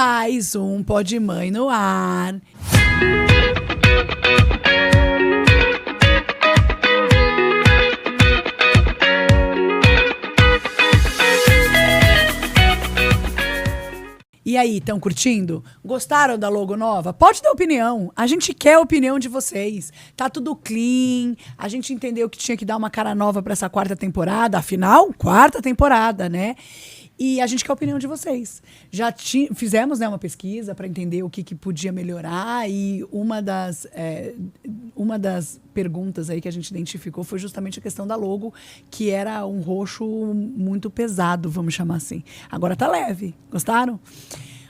mais um Pode Mãe no ar. E aí, estão curtindo? Gostaram da logo nova? Pode dar opinião. A gente quer a opinião de vocês. Tá tudo clean. A gente entendeu que tinha que dar uma cara nova para essa quarta temporada. Afinal, quarta temporada, né? E a gente quer a opinião de vocês. Já fizemos, né, uma pesquisa para entender o que podia melhorar. E uma das perguntas aí que a gente identificou foi justamente a questão da logo, que era um roxo muito pesado, vamos chamar assim. Agora tá leve. Gostaram?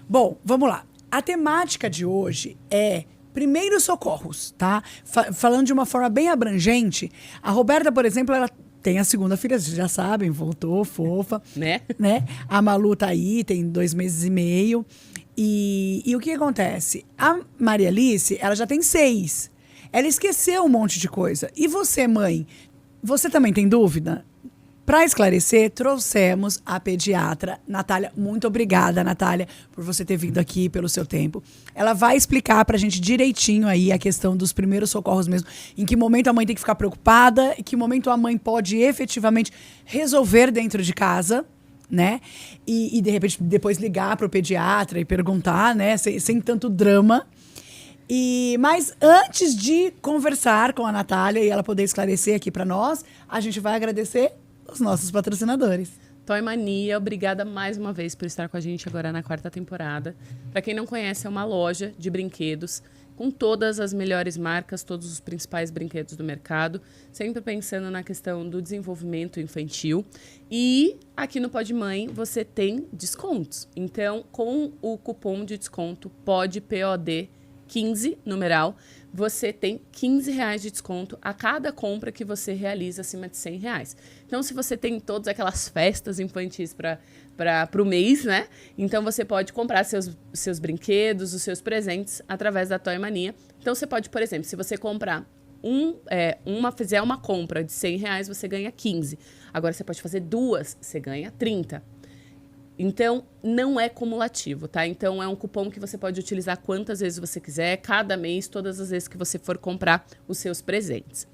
Bom, vamos lá. A temática de hoje é primeiros socorros, tá? Falando de uma forma bem abrangente, a Roberta, por exemplo, ela tem a segunda filha, vocês já sabem, voltou, fofa. Né? A Malu tá aí, tem 2 meses e meio. E o que acontece? A Maria Alice, ela já tem 6. Ela esqueceu um monte de coisa. E você, mãe, você também tem dúvida? Para esclarecer, trouxemos a pediatra Natália. Muito obrigada, Natália, por você ter vindo aqui, pelo seu tempo. Ela vai explicar pra gente direitinho aí a questão dos primeiros socorros mesmo. Em que momento a mãe tem que ficar preocupada, em que momento a mãe pode efetivamente resolver dentro de casa, né? E de repente depois ligar pro pediatra e perguntar, né? Sem tanto drama. Mas antes de conversar com a Natália e ela poder esclarecer aqui pra nós, a gente vai agradecer os nossos patrocinadores. Toy Mania, obrigada mais uma vez por estar com a gente agora na 4ª temporada. Para quem não conhece, é uma loja de brinquedos com todas as melhores marcas, todos os principais brinquedos do mercado, sempre pensando na questão do desenvolvimento infantil. E aqui no Pode Mãe você tem descontos. Então, com o cupom de desconto POD 15, numeral, você tem R$15 de desconto a cada compra que você realiza acima de R$100. Então, se você tem todas aquelas festas infantis para o mês, né? Então, você pode comprar seus brinquedos, os seus presentes através da Toy Mania. Então, você pode, por exemplo, se você comprar fizer uma compra de R$100, você ganha 15. Agora, você pode fazer 2, você ganha 30. Então, não é cumulativo, tá? Então, é um cupom que você pode utilizar quantas vezes você quiser, cada mês, todas as vezes que você for comprar os seus presentes.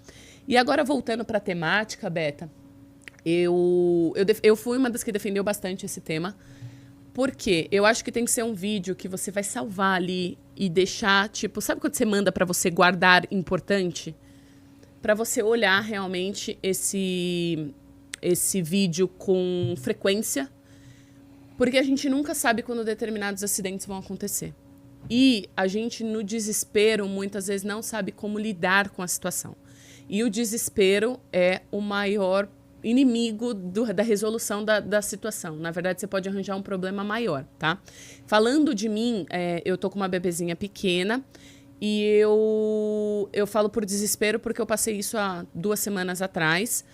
E agora, voltando para a temática, Beta, eu fui uma das que defendeu bastante esse tema, porque eu acho que tem que ser um vídeo que você vai salvar ali e deixar, tipo, sabe quando você manda para você guardar importante? Para você olhar realmente esse vídeo com frequência, porque a gente nunca sabe quando determinados acidentes vão acontecer. E a gente, no desespero, muitas vezes não sabe como lidar com a situação. E o desespero é o maior inimigo da resolução da situação. Na verdade, você pode arranjar um problema maior, tá? Falando de mim, eu tô com uma bebezinha pequena e eu falo por desespero porque eu passei isso há 2 semanas atrás,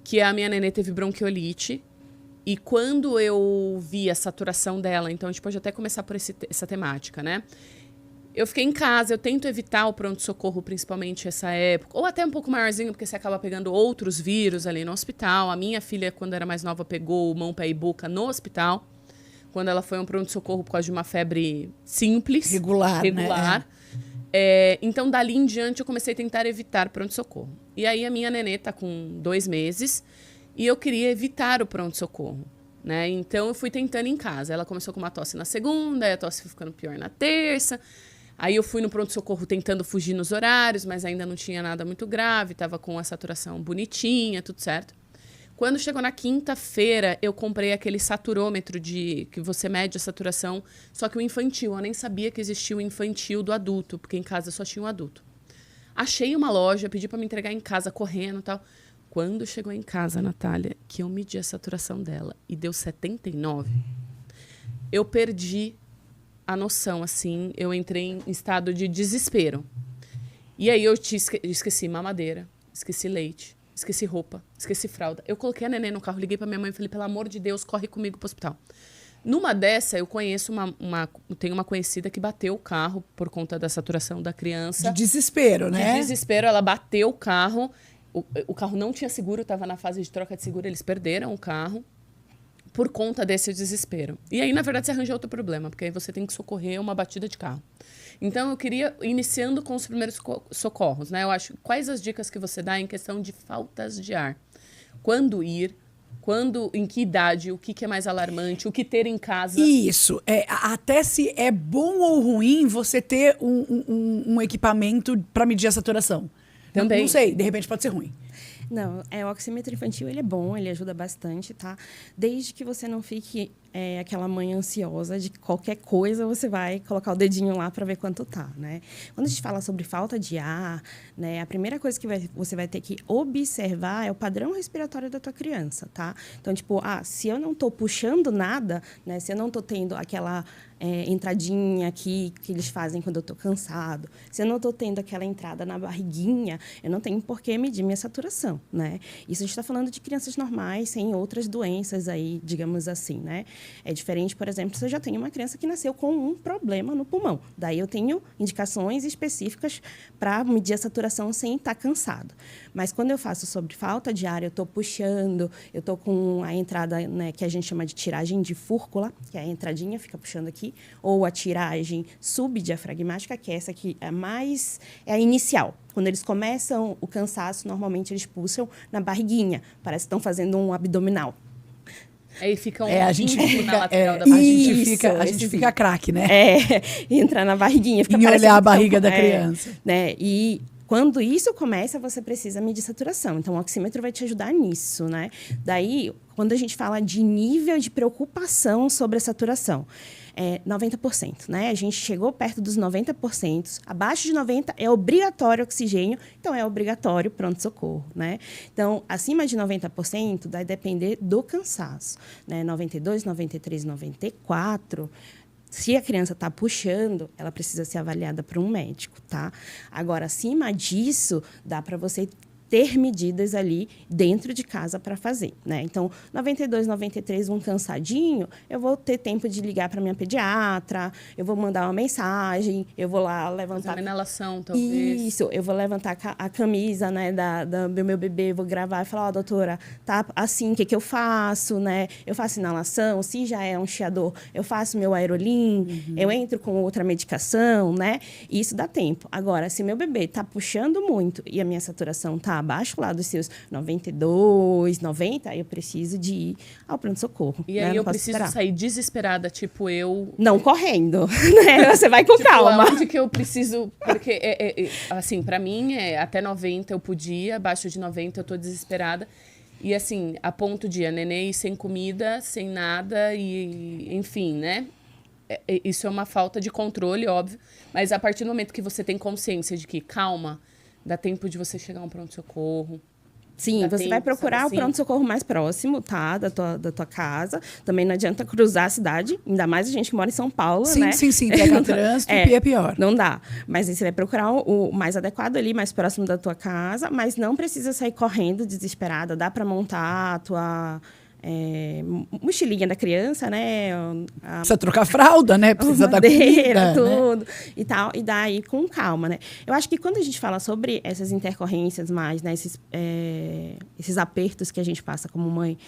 que a minha nenê teve bronquiolite. E quando eu vi a saturação dela, então a gente pode até começar por essa temática, né? Eu fiquei em casa, eu tento evitar o pronto-socorro, principalmente essa época, ou até um pouco maiorzinho, porque você acaba pegando outros vírus ali no hospital. A minha filha, quando era mais nova, pegou mão, pé e boca no hospital, quando ela foi a um pronto-socorro por causa de uma febre simples. Regular. Né? Então, dali em diante, eu comecei a tentar evitar pronto-socorro. E aí, a minha nenê tá com 2 meses, e eu queria evitar o pronto-socorro, né? Então, eu fui tentando em casa. Ela começou com uma tosse na segunda, aí a tosse foi ficando pior na terça. Aí eu fui no pronto-socorro tentando fugir nos horários, mas ainda não tinha nada muito grave, estava com a saturação bonitinha, tudo certo. Quando chegou na quinta-feira, eu comprei aquele saturômetro que você mede a saturação, só que o infantil. Eu nem sabia que existia o infantil do adulto, porque em casa só tinha o adulto. Achei uma loja, pedi para me entregar em casa correndo e tal. Quando chegou em casa, Natália, que eu medi a saturação dela e deu 79, eu perdi a noção, assim, eu entrei em estado de desespero. E aí eu esqueci mamadeira, esqueci leite, esqueci roupa, esqueci fralda. Eu coloquei a neném no carro, liguei pra minha mãe e falei, pelo amor de Deus, corre comigo pro hospital. Numa dessa, eu conheço tenho uma conhecida que bateu o carro por conta da saturação da criança. De desespero, né? De desespero, ela bateu o carro. O carro não tinha seguro, estava na fase de troca de seguro, eles perderam o carro. por conta desse desespero. E aí, na verdade, você arranja outro problema, porque aí você tem que socorrer uma batida de carro. Então, eu queria, iniciando com os primeiros socorros, né? Eu acho, quais as dicas que você dá em questão de faltas de ar? Quando ir, em que idade, o que é mais alarmante, o que ter em casa? Isso. Até se é bom ou ruim você ter um equipamento para medir a saturação. Também. Não sei, de repente pode ser ruim. Não, o oxímetro infantil, ele é bom, ele ajuda bastante, tá? Desde que você não fique aquela mãe ansiosa de qualquer coisa, você vai colocar o dedinho lá para ver quanto tá, né? Quando a gente fala sobre falta de ar, né, a primeira coisa que você vai ter que observar é o padrão respiratório da tua criança, tá? Então, tipo, se eu não tô puxando nada, né, se eu não tô tendo aquela entradinha aqui que eles fazem quando eu tô cansado, se eu não tô tendo aquela entrada na barriguinha, eu não tenho por que medir minha saturação, né? Isso a gente está falando de crianças normais, sem outras doenças aí, digamos assim, né? É diferente, por exemplo, se eu já tenho uma criança que nasceu com um problema no pulmão. Daí eu tenho indicações específicas para medir a saturação sem estar cansado. Mas quando eu faço sobre falta de ar, eu estou puxando, eu estou com a entrada, né, que a gente chama de tiragem de fúrcula, que é a entradinha, fica puxando aqui, ou a tiragem subdiafragmática, que é essa que é a inicial. Quando eles começam o cansaço, normalmente eles puxam na barriguinha, parece que estão fazendo um abdominal. Aí fica a gente fica, na lateral da barriga. A gente fica craque, né? Entra na barriguinha. Fica em olhar a barriga da criança. Né? E quando isso começa, você precisa medir saturação. Então, o oxímetro vai te ajudar nisso, né? Daí, quando a gente fala de nível de preocupação sobre a saturação, 90%, né? A gente chegou perto dos 90%. Abaixo de 90% é obrigatório oxigênio, então é obrigatório pronto-socorro, né? Então, acima de 90% vai depender do cansaço, né? 92%, 93%, 94%. Se a criança está puxando, ela precisa ser avaliada por um médico, tá? Agora, acima disso, dá para você ter medidas ali dentro de casa para fazer, né? Então, 92, 93, um cansadinho, eu vou ter tempo de ligar para minha pediatra, eu vou mandar uma mensagem, eu vou lá levantar... Fazer uma inalação, talvez. Isso, eu vou levantar a camisa, né, do meu bebê, vou gravar e falar, doutora, tá assim, o que eu faço, né? Eu faço inalação, se já é um chiador, eu faço meu aerolim, eu entro com outra medicação, né? Isso dá tempo. Agora, se meu bebê tá puxando muito e a minha saturação tá abaixo lá dos seus 92, 90, eu preciso de ir ao pronto-socorro. E aí eu preciso sair desesperada, tipo eu... Não correndo, né? Você vai com calma. Aonde que eu preciso... Porque, assim, pra mim, até 90 eu podia, abaixo de 90 eu tô desesperada. E, assim, a ponto de a neném sem comida, sem nada e, enfim, né? Isso é uma falta de controle, óbvio. Mas a partir do momento que você tem consciência de que, calma... Dá tempo de você chegar a um pronto-socorro. Sim, você vai procurar o pronto-socorro mais próximo, tá? Da tua casa. Também não adianta cruzar a cidade. Ainda mais a gente que mora em São Paulo, né? Sim. Pega trânsito e é pior. Não dá. Mas aí você vai procurar o mais adequado ali, mais próximo da tua casa. Mas não precisa sair correndo desesperada. Dá para montar a tua... mochilinha da criança, né? Precisa trocar fralda, né? Precisa dar comida, tudo, né? E tal. E daí com calma, né? Eu acho que quando a gente fala sobre essas intercorrências mais, né? Esses apertos que a gente passa como mãe,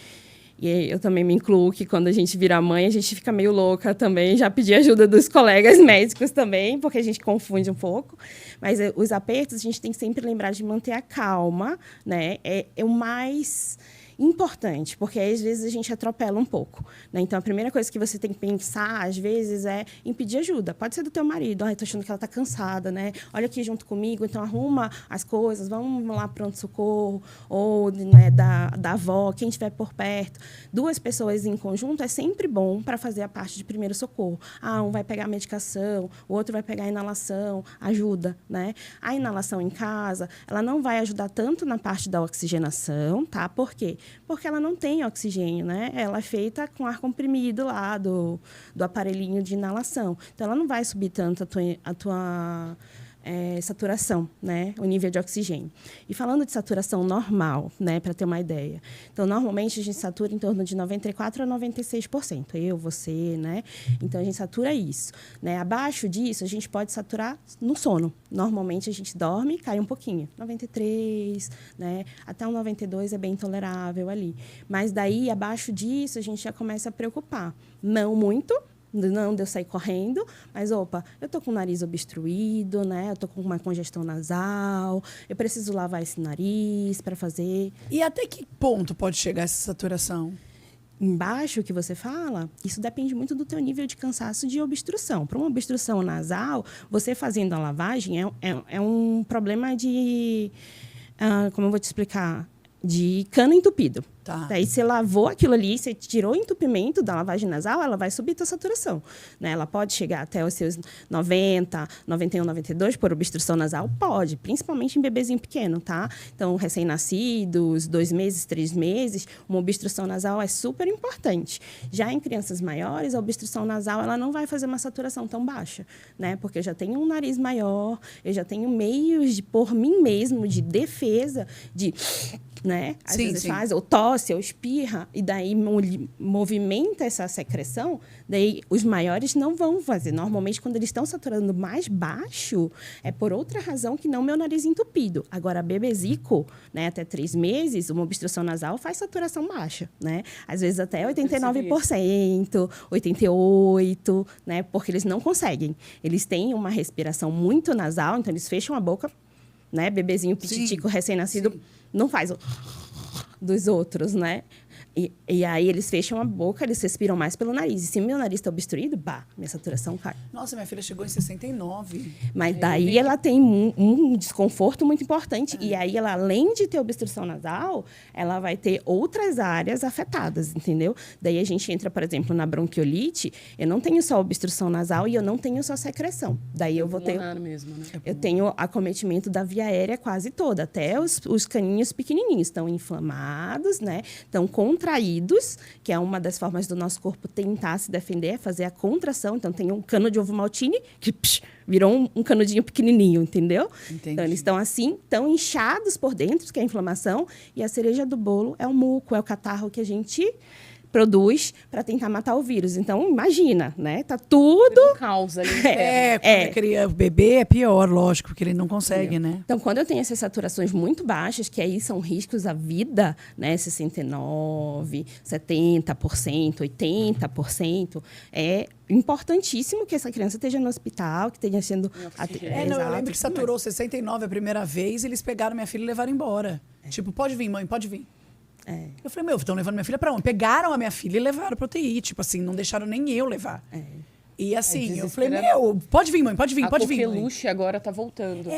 e eu também me incluo que quando a gente vira mãe, a gente fica meio louca também. Já pedi ajuda dos colegas médicos também, porque a gente confunde um pouco. Mas os apertos, a gente tem que sempre lembrar de manter a calma, né? É o mais... importante, porque às vezes a gente atropela um pouco, né? Então, a primeira coisa que você tem que pensar, às vezes, é em pedir ajuda. Pode ser do teu marido. Tô achando que ela tá cansada, né? Olha aqui junto comigo, então arruma as coisas, vamos lá pronto-socorro, ou, né, da avó, quem estiver por perto. 2 pessoas em conjunto é sempre bom para fazer a parte de primeiro socorro. Um vai pegar a medicação, o outro vai pegar a inalação, ajuda, né? A inalação em casa, ela não vai ajudar tanto na parte da oxigenação, tá? Por quê? Porque ela não tem oxigênio, né? Ela é feita com ar comprimido lá do aparelhinho de inalação. Então, ela não vai subir tanto a tua saturação, né? O nível de oxigênio. E falando de saturação normal, né? Para ter uma ideia. Então, normalmente, a gente satura em torno de 94% a 96%. Eu, você, né? Então, a gente satura isso. Né? Abaixo disso, a gente pode saturar no sono. Normalmente, a gente dorme e cai um pouquinho. 93%, né? Até um 92% é bem tolerável ali. Mas daí, abaixo disso, a gente já começa a preocupar. Não muito, não de eu sair correndo, mas, opa, eu estou com o nariz obstruído, né? Eu estou com uma congestão nasal, eu preciso lavar esse nariz para fazer. E até que ponto pode chegar essa saturação? Embaixo que você fala, isso depende muito do teu nível de cansaço de obstrução. Para uma obstrução nasal, você fazendo a lavagem é um problema de... como eu vou te explicar? De cano entupido. Tá. Daí você lavou aquilo ali, você tirou o entupimento da lavagem nasal, ela vai subir a tua saturação. Né? Ela pode chegar até os seus 90, 91, 92 por obstrução nasal? Pode, principalmente em bebezinho pequeno, tá? Então, recém-nascidos, 2 meses, 3 meses, uma obstrução nasal é super importante. Já em crianças maiores, a obstrução nasal ela não vai fazer uma saturação tão baixa, né? Porque eu já tenho um nariz maior, eu já tenho meios de, por mim mesmo, de defesa, de... né? Às vezes faz, ou tosse, ou espirra, e daí movimenta essa secreção, daí os maiores não vão fazer. Normalmente, quando eles estão saturando mais baixo, é por outra razão que não meu nariz entupido. Agora, bebezico, né, até 3 meses, uma obstrução nasal faz saturação baixa, né? Às vezes até 89%, 88%, né? Porque eles não conseguem. Eles têm uma respiração muito nasal, então eles fecham a boca, né? Bebezinho pititico recém-nascido não faz o dos outros, né? E aí eles fecham a boca, eles respiram mais pelo nariz. E se meu nariz está obstruído, minha saturação cai. Nossa, minha filha chegou em 69. Mas daí ela tem um desconforto muito importante. E aí ela, além de ter obstrução nasal, ela vai ter outras áreas afetadas, entendeu? Daí a gente entra, por exemplo, na bronquiolite. Eu não tenho só obstrução nasal e eu não tenho só secreção. Daí eu vou ter... mesmo, né? Eu tenho acometimento da via aérea quase toda. Até os caninhos pequenininhos estão inflamados, né? Estão contraídos, que é uma das formas do nosso corpo tentar se defender, é fazer a contração. Então, tem um cano de ovo maltine que virou um canudinho pequenininho, entendeu? Entendi. Então, eles estão assim, estão inchados por dentro, que é a inflamação, e a cereja do bolo é o muco, é o catarro que a gente produz para tentar matar o vírus. Então, imagina, né? Tá tudo... Um caos ali. Quando o bebê é pior, lógico, porque ele não consegue, né? Então, quando eu tenho essas saturações muito baixas, que aí são riscos à vida, né? 69%, 70%, 80%, é importantíssimo que essa criança esteja no hospital, que esteja sendo... Eu lembro que saturou 69 a primeira vez, eles pegaram minha filha e levaram embora. Tipo, pode vir, mãe, pode vir. Eu falei, estão levando minha filha pra onde? Pegaram a minha filha e levaram pra UTI. Tipo assim, não deixaram nem eu levar. E assim, eu falei, pode vir, mãe, pode vir, pode vir. A coqueluche agora tá voltando.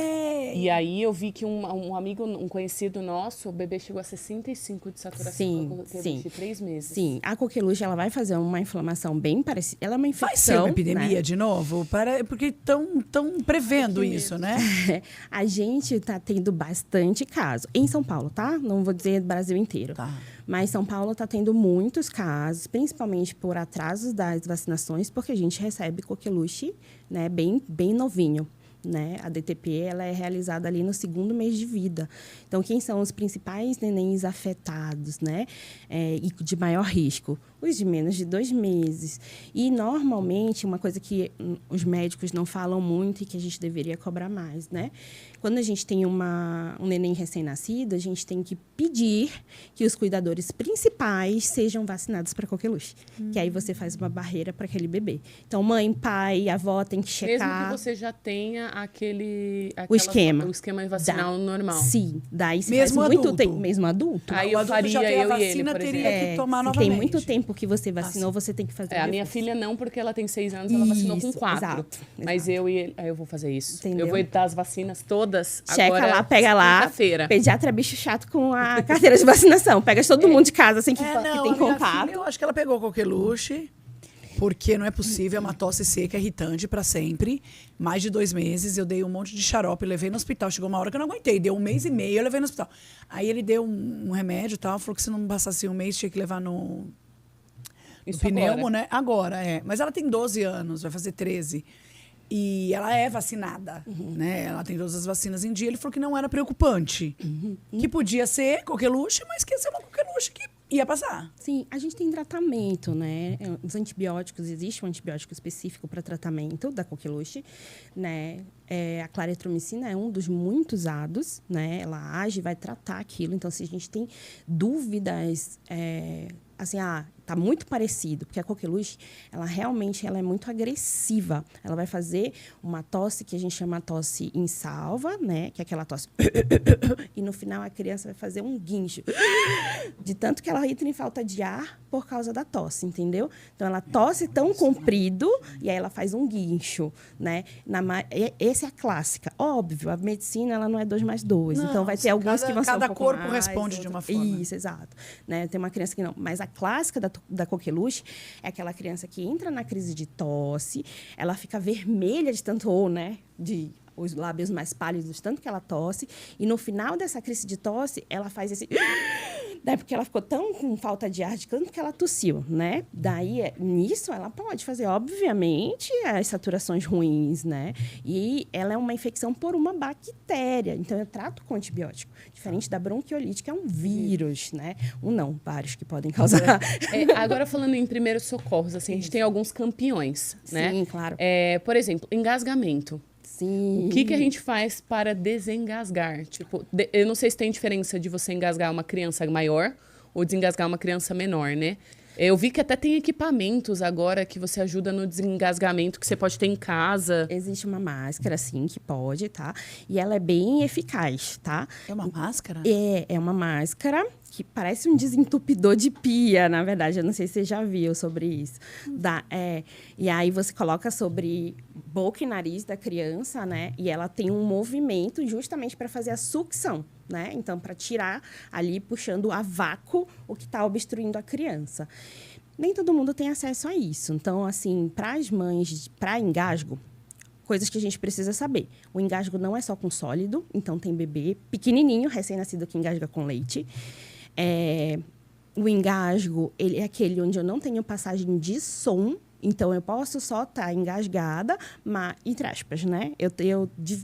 E aí eu vi que um amigo, um conhecido nosso, o bebê chegou a 65 de saturação com a coqueluche, 3 meses. Sim, a coqueluche, ela vai fazer uma inflamação bem parecida. Ela é uma infecção. Vai ser uma epidemia de novo? Porque estão prevendo isso, né? A gente tá tendo bastante caso. Em São Paulo, tá? Não vou dizer Brasil inteiro. Tá. Mas São Paulo está tendo muitos casos, principalmente por atrasos das vacinações, porque a gente recebe coqueluche, né, bem novinho. Né? A DTP ela é realizada ali no 2º mês de vida. Então, quem são os principais nenéns afetados, né? E de maior risco? Os de menos de 2 meses. E, normalmente, uma coisa que os médicos não falam muito e que a gente deveria cobrar mais, né? Quando a gente tem um neném recém-nascido, a gente tem que pedir que os cuidadores principais sejam vacinados para coqueluche. Que aí você faz uma barreira para aquele bebê. Então, mãe, pai, avó tem que checar. Mesmo que você já tenha o esquema vacinal normal. Sim, daí se mesmo faz adulto. muito tempo, mesmo adulto. Aí eu faria já tem a eu vacina, e ele, por teria exemplo. que tomar se novamente. tem muito tempo que você vacinou, você tem que fazer. A minha filha não, porque ela tem 6 anos, ela vacinou com 4. Exato. Mas eu e ele, aí eu vou fazer isso. Entendeu? Eu vou dar as vacinas todas Checa agora, lá, pega lá. Quinta-feira. Pediatra é bicho chato com a carteira de vacinação. Pega todo mundo de casa, assim, que tem a minha contato. filha, eu acho que ela pegou coqueluche. Porque não é possível, é uma tosse seca, irritante para sempre. Mais de 2 meses, eu dei um monte de xarope, levei no hospital. Chegou uma hora que eu não aguentei, deu 1 mês e meio, eu levei no hospital. Aí ele deu um remédio e tal, falou que se não passasse 1 mês, tinha que levar no pneumo, agora. né? Agora, Mas ela tem 12 anos, vai fazer 13. E ela é vacinada, né? Ela tem todas as vacinas em dia. Ele falou que não era preocupante. Que podia ser coqueluche, mas que ia ser uma coqueluche que ia passar. Sim, a gente tem tratamento, né? Os antibióticos, existe um antibiótico específico para tratamento da coqueluche, né? A claretromicina é um dos muito usados, né? Ela age, vai tratar aquilo. Então, se a gente tem dúvidas, assim, tá muito parecido, porque a coqueluche, ela realmente é muito agressiva. Ela vai fazer uma tosse que a gente chama tosse em salva, né? Que é aquela tosse. E no final a criança vai fazer um guincho. De tanto que ela entra em falta de ar por causa da tosse, entendeu? Então ela tosse tão comprido e aí ela faz um guincho, né? Essa é a clássica. Óbvio, a medicina ela não é 2+2. Não, então vai ter alguns que vão ser um pouco corpo mais, responde de uma forma. Isso, exato. Né? Tem uma criança que não. Mas a clássica da coqueluche é aquela criança que entra na crise de tosse, ela fica vermelha de tanto, né? De os lábios mais pálidos, de tanto que ela tosse. E no final dessa crise de tosse, ela faz esse... Daí, porque ela ficou tão com falta de ar de tanto que ela tossiu, né? Daí, nisso, ela pode fazer, obviamente, as saturações ruins, né? E ela é uma infecção por uma bactéria. Então, eu trato com antibiótico. Diferente da bronquiolite, que é um vírus, né? Vários que podem causar. Agora, falando em primeiros socorros, assim, a gente tem alguns campeões, né? Sim, claro. Por exemplo, engasgamento. Sim. O que a gente faz para desengasgar? Tipo, eu não sei se tem diferença de você engasgar uma criança maior ou desengasgar uma criança menor, né? Eu vi que até tem equipamentos agora que você ajuda no desengasgamento, que você pode ter em casa. Existe uma máscara, sim, que pode, tá? E ela é bem eficaz, tá? É uma máscara? É uma máscara que parece um desentupidor de pia, na verdade. Eu não sei se você já viu sobre isso. E aí você coloca sobre boca e nariz da criança, né? E ela tem um movimento justamente para fazer a sucção, né? Então, para tirar ali, puxando a vácuo o que está obstruindo a criança. Nem todo mundo tem acesso a isso. Então, assim, para as mães, para engasgo, coisas que a gente precisa saber. O engasgo não é só com sólido, então tem bebê pequenininho, recém-nascido, que engasga com leite. O engasgo, ele é aquele onde eu não tenho passagem de som, então eu posso só estar engasgada, mas, entre aspas, né? Eu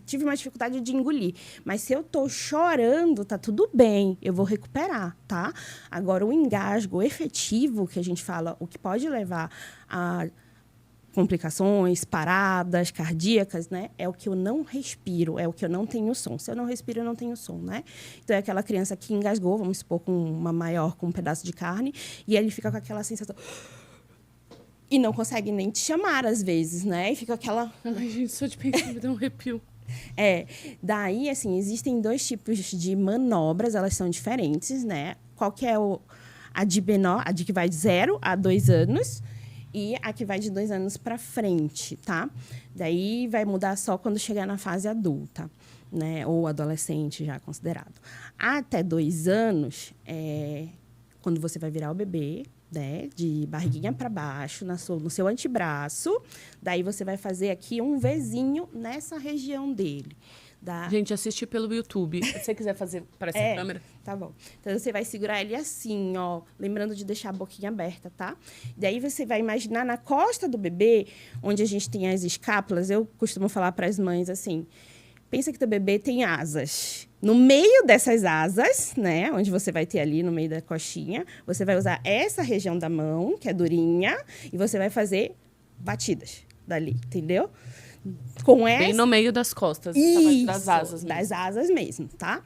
tive uma dificuldade de engolir, mas se eu estou chorando, tá tudo bem, eu vou recuperar, tá? Agora, o engasgo efetivo, que a gente fala, o que pode levar a complicações, paradas cardíacas, né? É o que eu não respiro, é o que eu não tenho som. Se eu não respiro, eu não tenho som, né? Então, é aquela criança que engasgou, vamos supor, com uma maior, com um pedaço de carne, e ele fica com aquela sensação... E não consegue nem te chamar, às vezes, né? E fica aquela... Ai, gente, só de pensar me dá um arrepio. Daí, assim, existem 2 tipos de manobras, elas são diferentes, né? Qual que é a de menor, a de que vai de 0 a 2 anos... E a que vai de 2 anos para frente, tá? Daí vai mudar só quando chegar na fase adulta, né? Ou adolescente já considerado. Até 2 anos, quando você vai virar o bebê, né? De barriguinha para baixo, no seu antebraço. Daí você vai fazer aqui um Vzinho nessa região dele. Gente, assiste pelo YouTube. Se você quiser fazer para essa câmera. Tá bom. Então, você vai segurar ele assim, ó. Lembrando de deixar a boquinha aberta, tá? Daí, você vai imaginar na costa do bebê, onde a gente tem as escápulas. Eu costumo falar para as mães assim... Pensa que teu bebê tem asas. No meio dessas asas, né? Onde você vai ter ali, no meio da coxinha, você vai usar essa região da mão, que é durinha, e você vai fazer batidas dali, entendeu? Bem no meio das costas. Isso, das asas mesmo. Das asas mesmo, tá?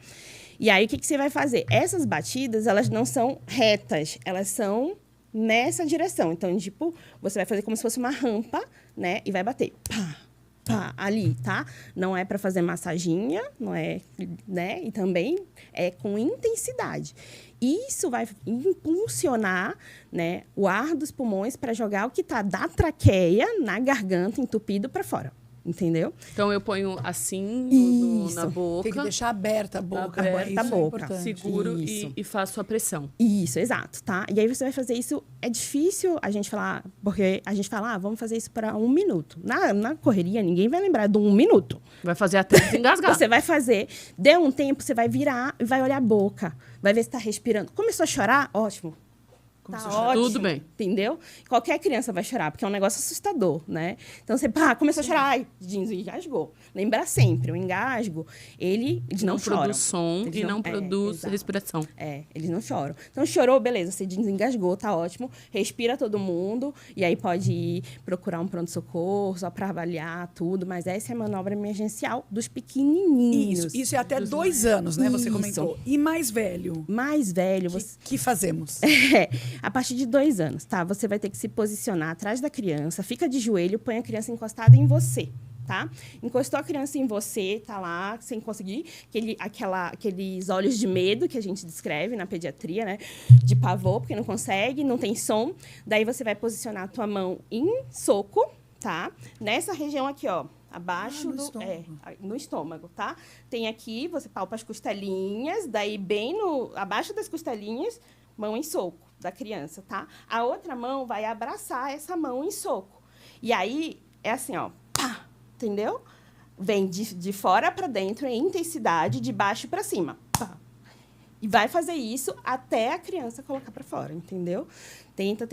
E aí, o que você vai fazer? Essas batidas, elas não são retas, elas são nessa direção. Então, tipo, você vai fazer como se fosse uma rampa, né? E vai bater. Pá, pá, ali, tá? Não é para fazer massaginha, não é, né? E também é com intensidade. Isso vai impulsionar, né, o ar dos pulmões para jogar o que está da traqueia na garganta, entupido, para fora. Entendeu? Então, eu ponho assim na boca. Tem que deixar aberta a boca. Aberta a boca. Seguro e faço a pressão. Isso, exato, tá? E aí você vai fazer isso. É difícil a gente falar, porque a gente fala, vamos fazer isso para 1 minuto. Na correria, ninguém vai lembrar de 1 minuto. Vai fazer até desengasgar. Você vai fazer, deu um tempo, você vai virar e vai olhar a boca. Vai ver se tá respirando. Começou a chorar? Ótimo. Como tá se chorar. ótimo. Tudo bem. Entendeu? Qualquer criança vai chorar, porque é um negócio assustador, né? Então, você começou a chorar, ai, jeans engasgou. Lembra sempre, o engasgo, eles não choram. Produz som Eles e não produz exato. respiração. Eles não choram. Então, chorou, beleza, você desengasgou, tá ótimo. Respira todo mundo, e aí pode ir procurar um pronto-socorro, só para avaliar tudo. Mas essa é a manobra emergencial dos pequenininhos. Isso é até 2 anos, né? Você Isso. comentou. E mais velho? Mais velho, você... Que fazemos? A partir de 2 anos, tá? Você vai ter que se posicionar atrás da criança, fica de joelho, põe a criança encostada em você, tá? Encostou a criança em você, tá lá, sem conseguir, aqueles olhos de medo que a gente descreve na pediatria, né? De pavor, porque não consegue, não tem som. Daí você vai posicionar a tua mão em soco, tá? Nessa região aqui, ó. Abaixo no estômago. no estômago, tá? Tem aqui, você palpa as costelinhas, daí abaixo das costelinhas, mão em soco da criança, tá? A outra mão vai abraçar essa mão em soco. E aí, é assim, ó, pá, entendeu? Vem de fora para dentro em intensidade, de baixo para cima, pá. E vai fazer isso até a criança colocar para fora, entendeu? Tenta,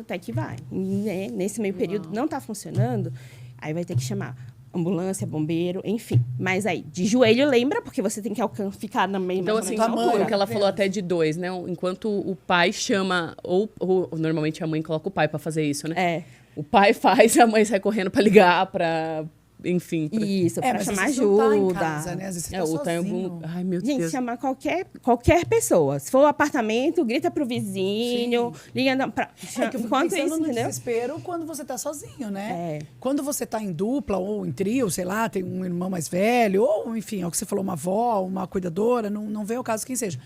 até que vai. E, né, nesse meio período não tá funcionando, aí vai ter que chamar ambulância, bombeiro, enfim. Mas aí, de joelho, lembra? Porque você tem que ficar na mesma Então, assim, altura. o que ela falou até de 2, né? Enquanto o pai chama, ou normalmente a mãe coloca o pai pra fazer isso, né? O pai faz, a mãe sai correndo pra ligar, pra... Enfim. Isso, pra mas chamar às vezes ajuda. Não tá em casa, né? Às vezes você tá Ou tá em sozinho. algum... Ai, meu Gente, Deus. chamar qualquer pessoa. Se for um apartamento, grita pro vizinho, liga pra... É que eu fico Enquanto pensando isso, no entendeu? desespero quando você tá sozinho, né? É. Quando você tá em dupla ou em trio, sei lá, tem um irmão mais velho, ou enfim, é o que você falou, uma avó, uma cuidadora, não vem ao caso quem seja.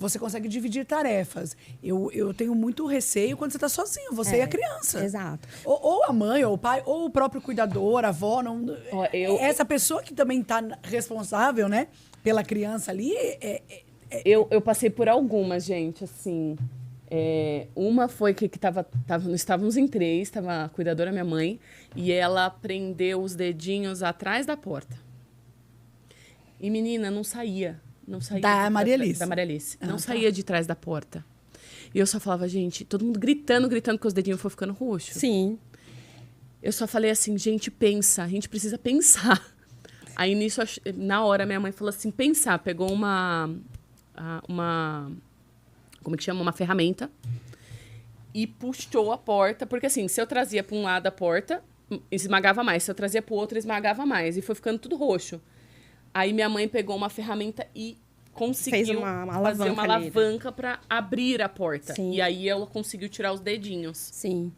Você consegue dividir tarefas. Eu tenho muito receio quando você tá sozinho, você e a criança. Exato. Ou a mãe, ou o pai, ou o próprio cuidador, a avó. Essa pessoa que também tá responsável, né, pela criança ali, Eu passei por algumas, gente, assim. Uma foi que estávamos em 3, estava a cuidadora, minha mãe, e ela prendeu os dedinhos atrás da porta. E, menina, não saía. Não saía Da Maria Alice. Da Maria Alice. Não tá. saía de trás da porta. E eu só falava, gente, todo mundo gritando, que os dedinhos foram ficando roxos. Sim. Eu só falei assim, gente, pensa, a gente precisa pensar. Aí nisso, na hora, minha mãe falou assim, pensar, pegou uma como é que chama? Uma ferramenta e puxou a porta, porque assim, se eu trazia para um lado a porta, esmagava mais, se eu trazia para o outro, esmagava mais, e foi ficando tudo roxo. Aí minha mãe pegou uma ferramenta e conseguiu Fez uma fazer uma alavanca alavanca para abrir a porta. Sim. E aí ela conseguiu tirar os dedinhos. Sim,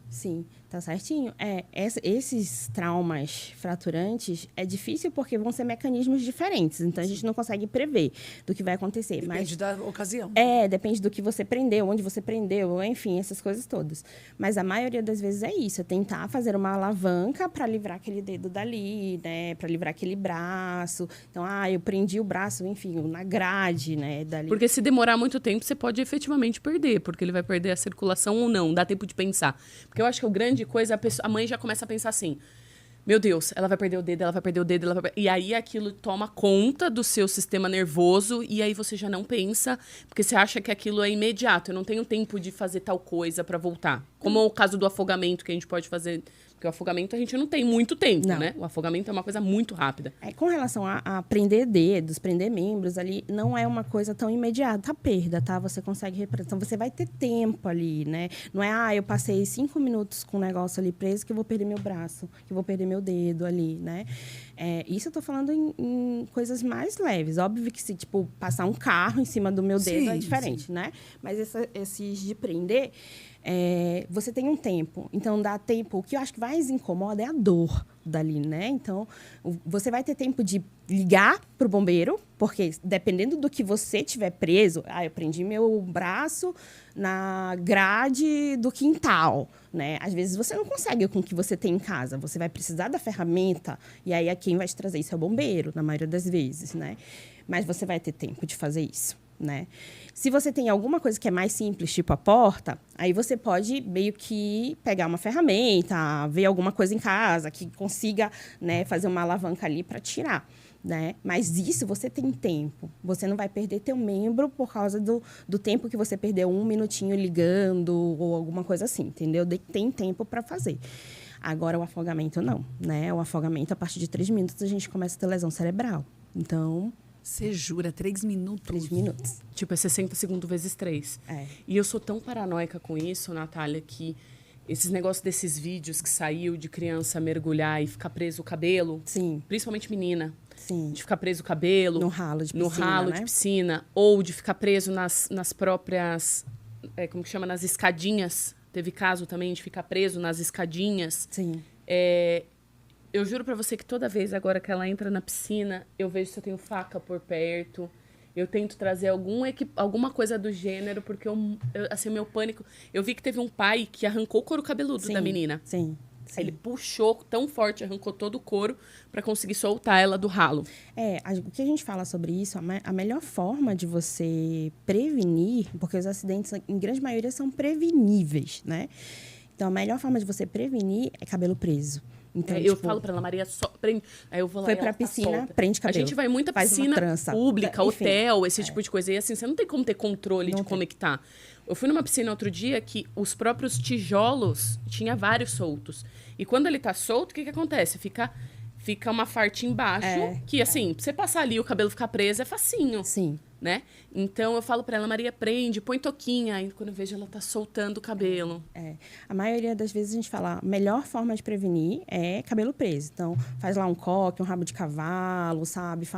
tá certinho. Esses traumas fraturantes é difícil porque vão ser mecanismos diferentes. Então, a gente não consegue prever do que vai acontecer. depende da ocasião. Depende do que você prendeu, onde você prendeu, enfim, essas coisas todas. Mas a maioria das vezes é isso, é tentar fazer uma alavanca para livrar aquele dedo dali, né? Para livrar aquele braço. Então, eu prendi o braço, enfim, na grade, né? Dali. Porque se demorar muito tempo, você pode efetivamente perder, porque ele vai perder a circulação ou não, dá tempo de pensar. Porque eu acho que o grande coisa, a mãe já começa a pensar assim, meu Deus, ela vai perder o dedo, ela vai perder o dedo, e aí aquilo toma conta do seu sistema nervoso, e aí você já não pensa, porque você acha que aquilo é imediato, eu não tenho tempo de fazer tal coisa para voltar. Como é o caso do afogamento, que a gente pode fazer... Porque o afogamento a gente não tem muito tempo, né? O afogamento é uma coisa muito rápida. Com relação a prender dedos, prender membros ali, não é uma coisa tão imediata a perda, tá? Você consegue reparar. Então, você vai ter tempo ali, né? Não é, eu passei 5 minutos com o negócio ali preso que eu vou perder meu braço, que eu vou perder meu dedo ali, né? Isso eu tô falando em coisas mais leves. Óbvio que se, tipo, passar um carro em cima do meu dedo é diferente, né? Mas esses de prender... você tem um tempo, então dá tempo. O que eu acho que mais incomoda é a dor dali, né? Então, você vai ter tempo de ligar para o bombeiro, porque dependendo do que você tiver preso, eu prendi meu braço na grade do quintal, né? Às vezes você não consegue com o que você tem em casa, você vai precisar da ferramenta, e aí quem vai te trazer isso é o bombeiro, na maioria das vezes, né? Mas você vai ter tempo de fazer isso, né? Se você tem alguma coisa que é mais simples, tipo a porta, aí você pode meio que pegar uma ferramenta, ver alguma coisa em casa que consiga, né, fazer uma alavanca ali para tirar. né? Mas isso você tem tempo. Você não vai perder teu membro por causa do tempo que você perdeu 1 minutinho ligando ou alguma coisa assim, entendeu? Tem tempo para fazer. Agora, o afogamento não, né? O afogamento, a partir de 3 minutos, a gente começa a ter lesão cerebral. Então... Você jura? 3 minutos? 3 minutos. Tipo, é 60 segundos vezes 3. É. E eu sou tão paranoica com isso, Natália, que esses negócios desses vídeos que saiu de criança mergulhar e ficar preso o cabelo, Sim, principalmente menina, sim. de ficar preso o cabelo No ralo de piscina, no ralo né? de piscina, ou de ficar preso nas próprias, como que chama, nas escadinhas. Teve caso também de ficar preso nas escadinhas. Sim. Eu juro pra você que toda vez agora que ela entra na piscina, eu vejo se eu tenho faca por perto. Eu tento trazer alguma coisa do gênero, porque assim, o meu pânico... Eu vi que teve um pai que arrancou o couro cabeludo Sim, da menina. Sim. Aí ele puxou tão forte, arrancou todo o couro pra conseguir soltar ela do ralo. O que a gente fala sobre isso, a melhor forma de você prevenir, porque os acidentes, em grande maioria, são preveníveis, né? Então, a melhor forma de você prevenir é cabelo preso. Então, eu falo pra ela, Maria, só prende. Aí eu vou lá foi e ela pra tá piscina, solta. prende cabelo. A gente vai muito à Faz uma piscina trança. pública, Enfim, hotel, esse tipo de coisa. E assim, você não tem como ter controle de como é que tá. Eu fui numa piscina outro dia que os próprios tijolos tinha vários soltos. E quando ele tá solto, o que acontece? Fica uma farta embaixo, que assim, pra você passar ali e o cabelo ficar preso é facinho. Sim. Né? Então eu falo pra ela, Maria, prende, põe toquinha. Aí quando eu vejo, ela tá soltando o cabelo. A maioria das vezes a gente fala, a melhor forma de prevenir é cabelo preso. Então, faz lá um coque, um rabo de cavalo, sabe?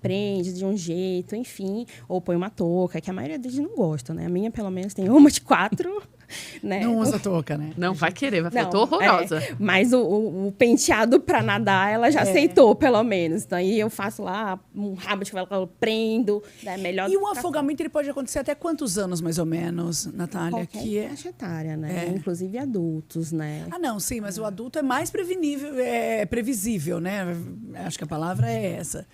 Prende de um jeito, enfim. Ou põe uma touca, que a maioria deles não gosta, né? A minha, pelo menos, tem uma de 4, né? Não usa touca, né? Não, vai querer, vai falar, Não, tô horrorosa. Mas o penteado pra nadar, ela já aceitou, pelo menos. Então, aí eu faço lá um rabo de cavalo, prendo, né? Melhor. E o afogamento ele pode acontecer até quantos anos, mais ou menos, Natália? Qualquer faixa etária, né? Inclusive adultos, né? Ah, não, sim, mas o adulto é mais prevenível, previsível, né? Acho que a palavra é essa.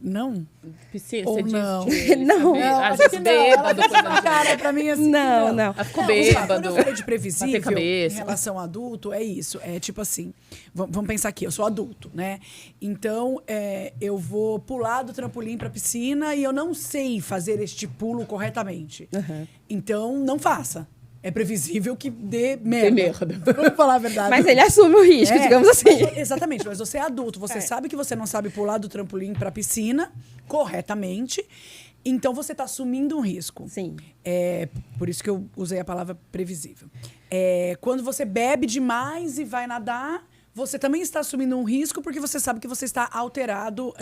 Não? Piscina, Ou você não? diz Não. às acho vezes que não. Ela bêbado, fez coisa uma cara pra mim assim. Não, que não. Ela ficou Quando bêbado. eu falei de Bater previsível cabeça. em relação ao adulto, é isso. É tipo assim, vamos pensar aqui, eu sou adulto, né? Então, eu vou pular do trampolim pra piscina e eu não sei fazer este pulo corretamente. Uhum. Então, não faça. É previsível que dê merda. merda. Vamos falar a verdade. Mas ele assume o risco, digamos assim. Exatamente, mas você é adulto, você sabe que você não sabe pular do trampolim para a piscina corretamente, então você está assumindo um risco. Sim. Por isso que eu usei a palavra previsível. Quando você bebe demais e vai nadar, você também está assumindo um risco porque você sabe que você está alterado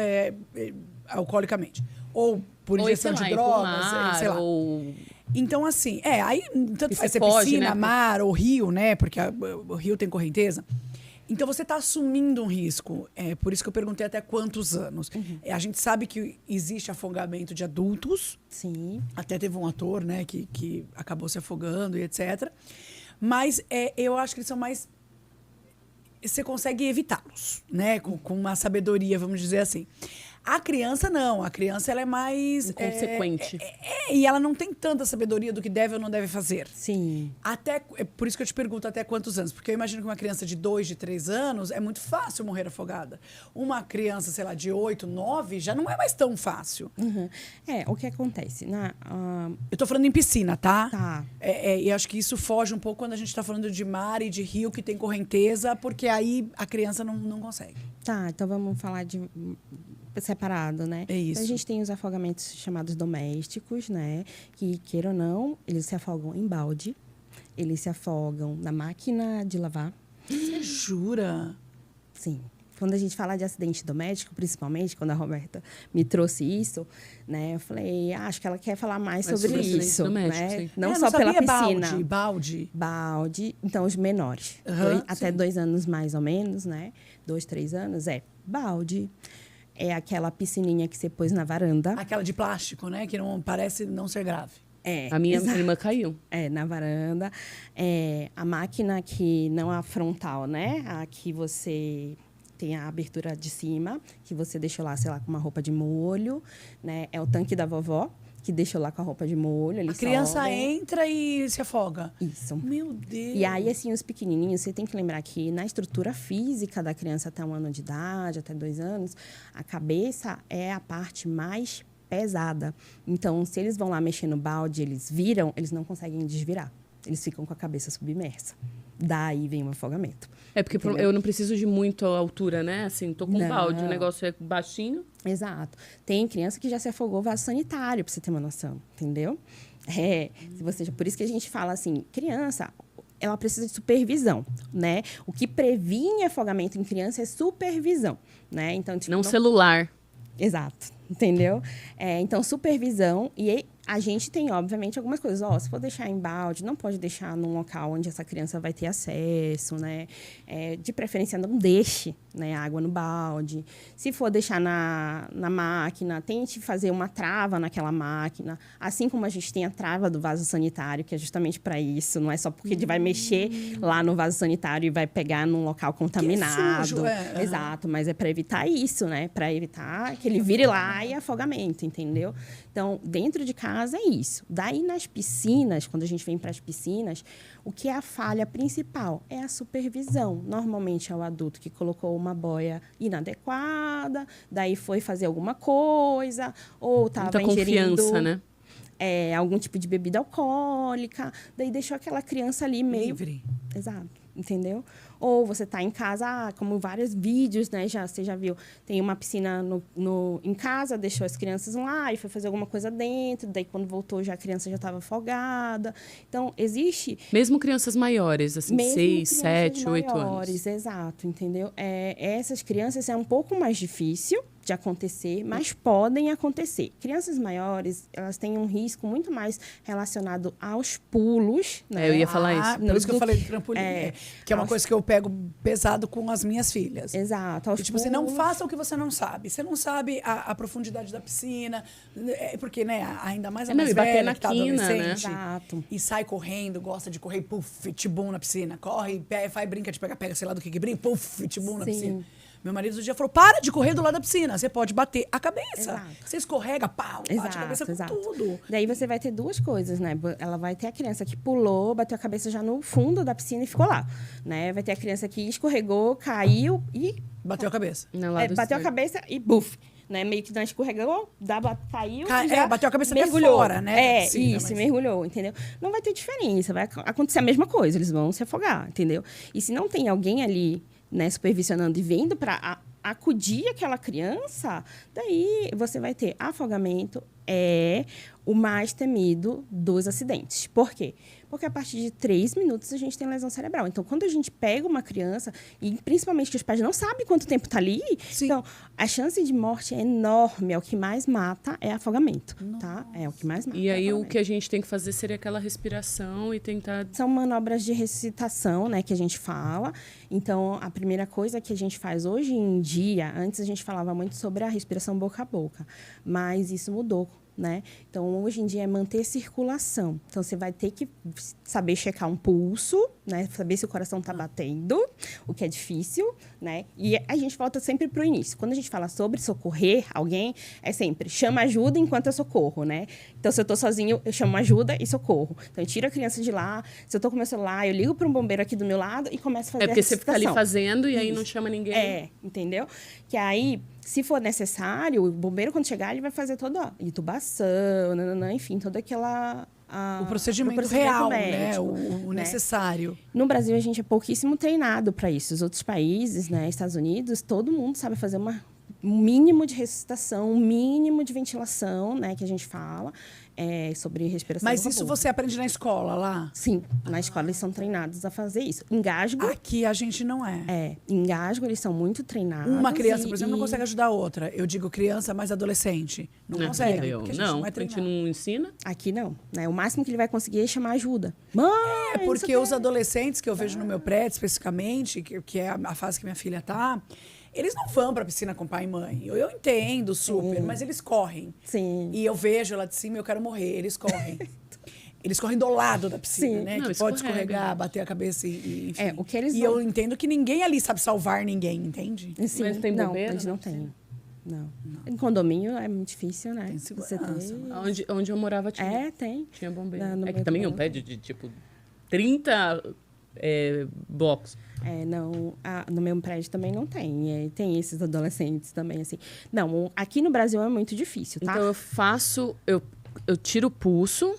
alcoolicamente. Ou por ingestão de drogas, sei lá. Ou... Então, assim, aí tanto Que faz você ser pode, piscina, né? mar ou rio, né? Porque o rio tem correnteza. Então, você está assumindo um risco. Por isso que eu perguntei até quantos anos. A gente sabe que existe afogamento de adultos. Sim. Até teve um ator, né, que acabou se afogando e etc. Mas eu acho que eles são mais... Você consegue evitá-los, né? Com uma sabedoria, vamos dizer assim. A criança, não. A criança, ela é mais... Inconsequente. E ela não tem tanta sabedoria do que deve ou não deve fazer. Sim. Por isso que eu te pergunto até quantos anos. Porque eu imagino que uma criança de 2, de 3 anos, é muito fácil morrer afogada. Uma criança, sei lá, de 8, 9, já não é mais tão fácil. Uhum. O que acontece? Eu tô falando em piscina, tá? Tá. E acho que isso foge um pouco quando a gente tá falando de mar e de rio que tem correnteza, porque aí a criança não consegue. Tá, então vamos falar de separado, né? É isso. Então, a gente tem os afogamentos chamados domésticos, né? Que, queira ou não, eles se afogam em balde, eles se afogam na máquina de lavar. Você jura? Sim. Quando a gente fala de acidente doméstico, principalmente, quando a Roberta me trouxe isso, né? Eu falei, acho que ela quer falar mais sobre sobre acidente isso, doméstico, né? sim. Não Eu só pela sabia piscina. Balde. Balde, então os menores. Aham, Até 2 anos mais ou menos, né? 2, 3 anos, balde. É aquela piscininha que você pôs na varanda. Aquela de plástico, né? Que não parece não ser grave. A minha exato. irmã caiu. Na varanda. A máquina que não a frontal, né? A que você tem a abertura de cima, que você deixou lá, sei lá, com uma roupa de molho, né? É o tanque da vovó, que deixou lá com a roupa de molho. A criança entra e se afoga. Isso. Meu Deus. E aí, assim, os pequenininhos, você tem que lembrar que na estrutura física da criança até 1 ano de idade, até 2 anos, a cabeça é a parte mais pesada. Então, se eles vão lá mexer no balde, eles viram, eles não conseguem desvirar. Eles ficam com a cabeça submersa. Daí vem o afogamento. É porque eu não preciso de muita altura, né? Assim, tô com um balde, o negócio é baixinho. Exato. Tem criança que já se afogou vaso sanitário, pra você ter uma noção, entendeu? Se você, por isso que a gente fala assim, criança, ela precisa de supervisão, né? O que previne afogamento em criança é supervisão, né? Então, tipo, Não celular. Exato, entendeu? Então, supervisão. E a gente tem, obviamente, algumas coisas. Se for deixar em balde, não pode deixar num local onde essa criança vai ter acesso, né? De preferência, não deixe, né, água no balde. Se for deixar na máquina, tente fazer uma trava naquela máquina. Assim como a gente tem a trava do vaso sanitário, que é justamente para isso. Não é só porque ele vai mexer lá no vaso sanitário e vai pegar num local contaminado. Que sujo, Exato, mas é para evitar isso, né? Para evitar que ele vire lá e afogamento, entendeu? Então, dentro de casa é isso. Daí, nas piscinas, quando a gente vem para as piscinas, o que é a falha principal? É a supervisão. Normalmente, é o adulto que colocou uma boia inadequada, daí foi fazer alguma coisa, ou estava ingerindo... confiança, né? Algum tipo de bebida alcoólica, daí deixou aquela criança ali meio... livre. Exato, entendeu? Ou você está em casa, como vários vídeos, né? Você já viu, tem uma piscina em casa, deixou as crianças lá e foi fazer alguma coisa dentro, daí quando voltou já a criança já estava afogada. Então, existe... Mesmo crianças maiores, assim, 6, 7, 8 anos. Exato, entendeu? Essas crianças é um pouco mais difícil de acontecer, mas podem acontecer. Crianças maiores, elas têm um risco muito mais relacionado aos pulos, né? Eu ia falar isso. Por isso que eu falei de trampolim. Que é uma coisa que eu pego pesado com as minhas filhas. Exato. E, tipo assim, não faça o que você não sabe. Você não sabe a profundidade da piscina, porque, né, ainda mais a mais velha, que tá adolescente. Né? Exato. E sai correndo, gosta de correr, puf, tibum na piscina. Corre, faz, brinca de pega, sei lá do que brinca, puf, tibum na piscina. Meu marido outro dia falou, para de correr do lado da piscina. Você pode bater a cabeça. Exato. Você escorrega, pau, bate a cabeça com tudo. Daí você vai ter duas coisas, né? Ela vai ter a criança que pulou, bateu a cabeça já no fundo da piscina e ficou lá, né? Vai ter a criança que escorregou, caiu e... Bateu a cabeça. Bateu a cabeça e buf. Né? Meio que não escorregou, caiu e já bateu a cabeça mergulhou. Fora, né? Mergulhou, entendeu? Não vai ter diferença, vai acontecer a mesma coisa, eles vão se afogar, entendeu? E se não tem alguém ali, né, supervisionando e vendo para acudir aquela criança, daí você vai ter afogamento, o mais temido dos acidentes. Por quê? Porque a partir de 3 minutos a gente tem lesão cerebral. Então, quando a gente pega uma criança, e principalmente que os pais não sabem quanto tempo está ali, então a chance de morte é enorme. O que mais mata é afogamento, tá? É o que mais mata. E aí o que a gente tem que fazer seria aquela respiração e tentar... São manobras de ressuscitação, né, que a gente fala. Então, a primeira coisa que a gente faz hoje em dia, antes a gente falava muito sobre a respiração boca a boca, mas isso mudou, né? Então, hoje em dia é manter circulação. Então, você vai ter que saber checar um pulso, né? Saber se o coração está batendo, o que é difícil, né? E a gente volta sempre para o início. Quando a gente fala sobre socorrer alguém, é sempre chama ajuda enquanto eu socorro, né? Então, se eu estou sozinho, eu chamo ajuda e socorro. Então, eu tiro a criança de lá. Se eu estou com meu celular, eu ligo para um bombeiro aqui do meu lado e começo a fazer a porque você fica ali fazendo e aí não chama ninguém. Entendeu? Que aí... Se for necessário, o bombeiro, quando chegar, ele vai fazer toda a intubação, enfim, toda aquela... O procedimento real, médico, né? O necessário. No Brasil, a gente é pouquíssimo treinado para isso. Os outros países, né, Estados Unidos, todo mundo sabe fazer um mínimo de ressuscitação, um mínimo de ventilação, né, que a gente fala, sobre respiração. Mas isso você aprende na escola lá? Sim, na escola eles são treinados a fazer isso. Engasgo... Aqui a gente não é. Engasgo, eles são muito treinados. Uma criança, por exemplo, não consegue ajudar a outra. Eu digo criança, mas adolescente. Não consegue. A gente não ensina. Aqui não, né? O máximo que ele vai conseguir é chamar ajuda. Mãe! Porque os adolescentes que eu vejo no meu prédio, especificamente, que é a fase que minha filha tá... Eles não vão pra piscina com pai e mãe. Eu entendo super, mas eles correm. Sim. E eu vejo lá de cima e eu quero morrer. Eles correm. Eles correm do lado da piscina, né? Que pode escorregar, bater a cabeça e enfim. O que eles eu entendo que ninguém ali sabe salvar ninguém, entende? Sim. Mas tem bombeiro? Eles não têm. Não. Em condomínio é muito difícil, né? Tem Você segurança, Onde eu morava tinha. tem. Tinha bombeiro. No É que metrô. também é um prédio de, tipo, 30 blocos. Não, no meu prédio também não tem. Tem esses adolescentes também, assim. Não, aqui no Brasil é muito difícil, tá? Então eu faço, eu tiro o pulso.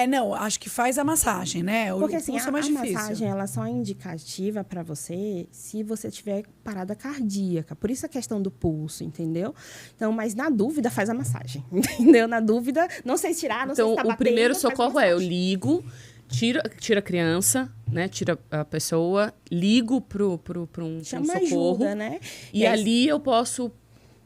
Não, acho que faz a massagem, né? Porque assim, pulso é mais difícil. massagem, ela só é indicativa para você se você tiver parada cardíaca. Por isso a questão do pulso, entendeu? Então, mas na dúvida, faz a massagem, entendeu? Na dúvida, não sei tirar, não sei se tá Então, o batendo, primeiro faz socorro eu massagem. ligo, tiro a criança, né? Tira a pessoa, ligo pro um Chama socorro. ajuda, né? E ali eu posso,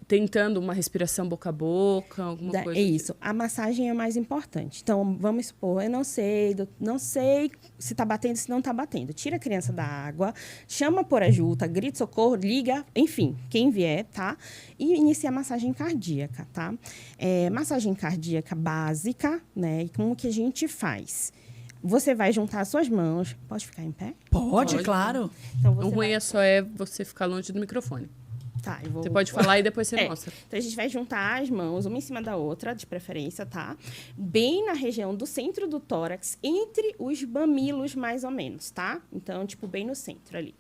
tentando uma respiração boca a boca, alguma coisa. É isso. A massagem é mais importante. Então, vamos supor, eu não sei se tá batendo, se não tá batendo. Tira a criança da água, chama por ajuda, grita socorro, liga, enfim, quem vier, tá? E inicia a massagem cardíaca, tá? Massagem cardíaca básica, né? E como que a gente faz? Você vai juntar as suas mãos. Pode ficar em pé? Pode, claro. Então, O ruim é você ficar longe do microfone. Tá, eu vou... Você pode falar e depois você mostra. Então, a gente vai juntar as mãos, uma em cima da outra, de preferência, tá? Bem na região do centro do tórax, entre os mamilos, mais ou menos, tá? Então, tipo, bem no centro ali.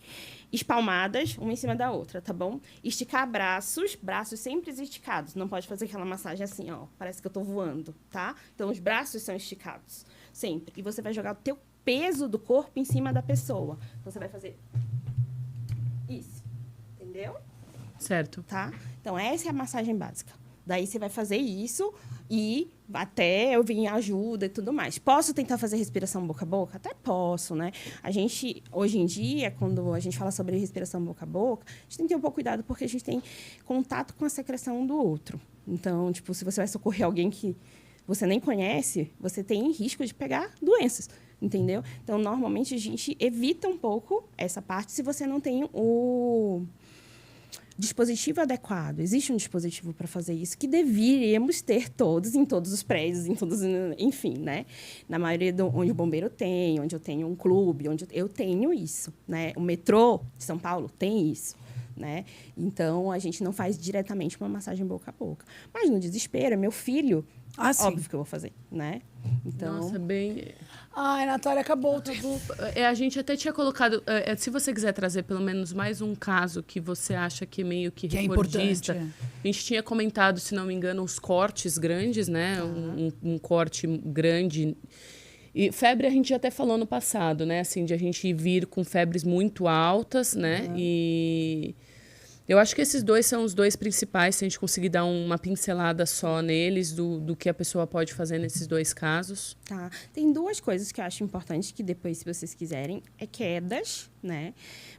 Espalmadas, uma em cima da outra, tá bom? Esticar braços sempre esticados. Não pode fazer aquela massagem assim, ó. Parece que eu tô voando, tá? Então, os braços são esticados, sempre. E você vai jogar o teu peso do corpo em cima da pessoa. Então, você vai fazer isso, entendeu? Certo. Tá? Então, essa é a massagem básica. Daí, você vai fazer isso e até eu vir em ajuda e tudo mais. Posso tentar fazer respiração boca a boca? Até posso, né? A gente, hoje em dia, quando a gente fala sobre respiração boca a boca, a gente tem que ter um pouco de cuidado porque a gente tem contato com a secreção do outro. Então, tipo, se você vai socorrer alguém que você nem conhece, você tem risco de pegar doenças, entendeu? Então, normalmente, a gente evita um pouco essa parte se você não tem o dispositivo adequado. Existe um dispositivo para fazer isso que deveríamos ter todos, em todos os prédios, enfim, né? Na maioria onde o bombeiro tem, onde eu tenho um clube, onde eu tenho isso, né? O metrô de São Paulo tem isso, né? Então, a gente não faz diretamente uma massagem boca a boca. Mas, no desespero, é meu filho, óbvio que eu vou fazer, né? Então... Nossa, bem... Ai, Natália, acabou tudo. A gente até tinha colocado... se você quiser trazer pelo menos mais um caso que você acha que é meio que recordista... importante, A gente tinha comentado, se não me engano, os cortes grandes, né? Um corte grande... E febre a gente até falou no passado, né? Assim, de a gente vir com febres muito altas, né? E... eu acho que esses dois são os dois principais, se a gente conseguir dar uma pincelada só neles, do que a pessoa pode fazer nesses dois casos. Tá. Tem duas coisas que eu acho importantes, que depois, se vocês quiserem, é quedas, né?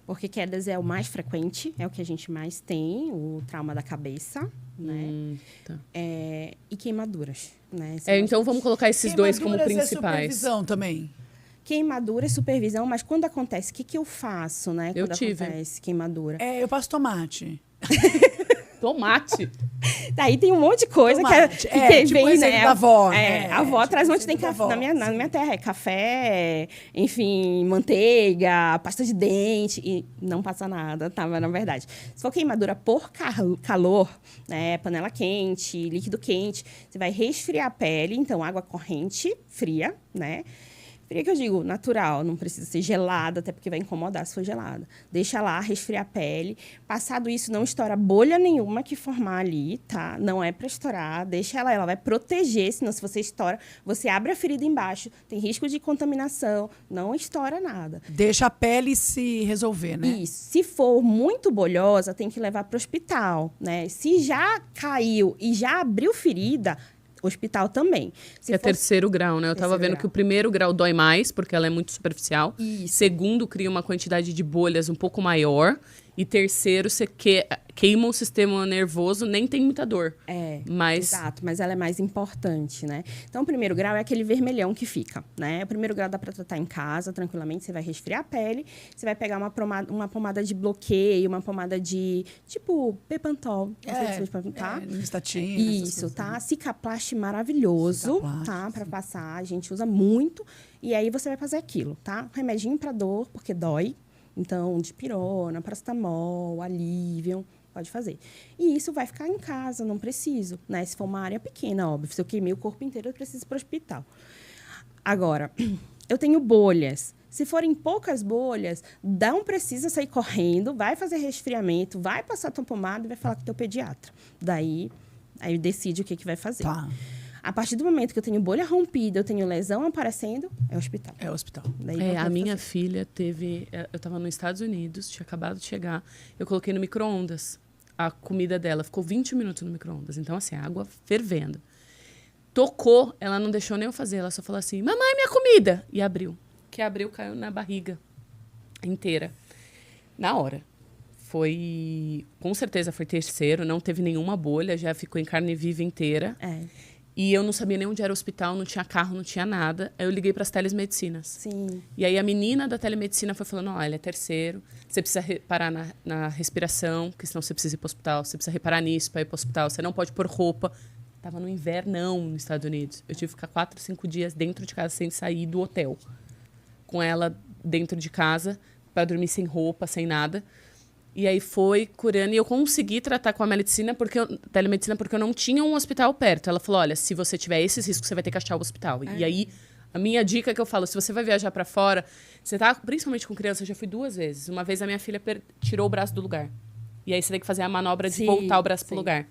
Porque quedas é o mais frequente, é o que a gente mais tem, o trauma da cabeça, né? Tá. E queimaduras, né? Então, vamos colocar esses dois como Queimaduras principais. É supervisão também. Queimadura é supervisão, mas quando acontece, o que eu faço, né? Eu quando tive. acontece queimadura? Eu passo tomate. Tomate. Daí tem um monte de coisa Tomate. que Tipo vem, receita né? da avó. A avó tipo traz um monte de receita da café. avó, Na minha terra é café, enfim, manteiga, pasta de dente. E não passa nada, tá? Mas, na verdade, se for queimadura por calor, né? Panela quente, líquido quente, você vai resfriar a pele. Então, água corrente, fria, né? Fria que eu digo, natural, não precisa ser gelada, até porque vai incomodar se for gelada. Deixa lá, resfriar a pele. Passado isso, não estoura bolha nenhuma que formar ali, tá? Não é para estourar, deixa ela vai proteger, senão se você estoura, você abre a ferida embaixo, tem risco de contaminação, não estoura nada. Deixa a pele se resolver, né? Isso. Se for muito bolhosa, tem que levar para o hospital, né? Se já caiu e já abriu ferida, hospital também. Se É for... terceiro grau, né? Eu tava vendo que o primeiro grau dói mais, porque ela é muito superficial. Isso. Segundo, cria uma quantidade de bolhas um pouco maior. E terceiro, você queima o sistema nervoso, nem tem muita dor. Exato, mas ela é mais importante, né? Então, o primeiro grau é aquele vermelhão que fica, né? O primeiro grau dá para tratar em casa, tranquilamente. Você vai resfriar a pele, você vai pegar uma pomada de bloqueio, uma pomada de, tipo, Bepantol. Tá? Nistatina. Isso, tá? Cicaplast maravilhoso, Cicaplast, tá? Para passar, a gente usa muito. E aí, você vai fazer aquilo, tá? Remedinho para dor, porque dói. Então, dipirona, paracetamol, Alivium, Pode fazer. E isso vai ficar em casa, não preciso, né? Se for uma área pequena, óbvio. Se eu queimei o corpo inteiro, eu preciso ir para o hospital. Agora, eu tenho bolhas. Se forem poucas bolhas, não precisa sair correndo, vai fazer resfriamento, vai passar tua pomada e vai falar com o teu pediatra. Daí, aí decide o que vai fazer. Tá. A partir do momento que eu tenho bolha rompida, eu tenho lesão aparecendo, é hospital. É hospital. Daí não A pode minha fazer. filha teve... Eu estava nos Estados Unidos, tinha acabado de chegar. Eu coloquei no micro-ondas a comida dela. Ficou 20 minutos no micro-ondas. Então, assim, a água fervendo. Tocou, ela não deixou nem eu fazer. Ela só falou assim, mamãe, minha comida! E abriu. Que abriu, caiu na barriga inteira. Na hora. Foi... Com certeza foi terceiro. Não teve nenhuma bolha. Já ficou em carne viva inteira. É, E eu não sabia nem onde era o hospital, não tinha carro, não tinha nada. Aí eu liguei para as telemedicinas. sim. E aí a menina da telemedicina foi falando, olha, é terceiro, você precisa reparar na respiração, porque senão você precisa ir para o hospital, você precisa reparar nisso para ir para o hospital, você não pode pôr roupa. Tava no invernão nos Estados Unidos. Eu tive que ficar 4, 5 dias dentro de casa sem sair do hotel. Com ela dentro de casa, para dormir sem roupa, sem nada. E aí foi curando e eu consegui tratar com a telemedicina porque eu não tinha um hospital perto. Ela falou, olha, se você tiver esses riscos, você vai ter que achar o hospital. E aí, a minha dica que eu falo, se você vai viajar para fora, você tá, principalmente com criança, eu já fui 2 vezes. Uma vez a minha filha tirou o braço do lugar. E aí você tem que fazer a manobra de Sim, voltar o braço pro lugar.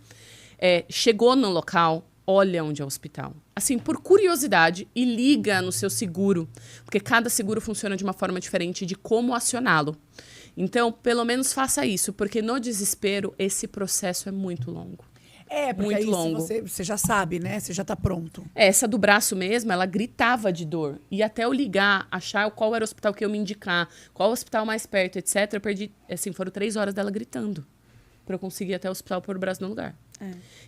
Chegou no local, olha onde é o hospital. Assim, por curiosidade, e liga no seu seguro. Porque cada seguro funciona de uma forma diferente de como acioná-lo. Então, pelo menos faça isso, porque no desespero, esse processo é muito longo. Porque muito aí longo. você já sabe, né? Você já tá pronto. Essa do braço mesmo, ela gritava de dor. E até eu ligar, achar qual era o hospital que eu me indicar, qual o hospital mais perto, etc., eu perdi, assim, foram 3 horas dela gritando. Pra eu conseguir ir até o hospital pôr o braço no lugar.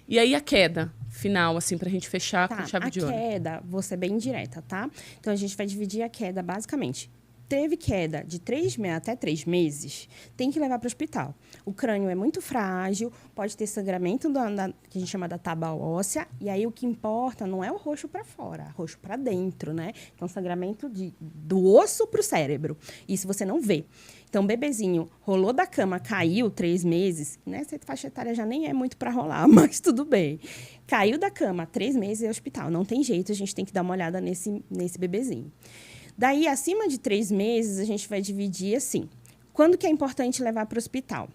E aí a queda final, assim, pra gente fechar com chave de ouro. A queda, vou ser bem direta, tá? Então, a gente vai dividir a queda basicamente. Teve queda de 3 até 3 meses, tem que levar para o hospital. O crânio é muito frágil, pode ter sangramento que a gente chama da tábua óssea, e aí o que importa não é o roxo para fora, é o roxo para dentro, né? Então, sangramento do osso para o cérebro. Isso você não vê. Então, bebezinho rolou da cama, caiu 3 meses, né? Essa faixa etária já nem é muito para rolar, mas tudo bem. Caiu da cama, 3 meses é hospital. Não tem jeito, a gente tem que dar uma olhada nesse bebezinho. Daí, acima de 3 meses, a gente vai dividir assim. Quando que é importante levar para o hospital?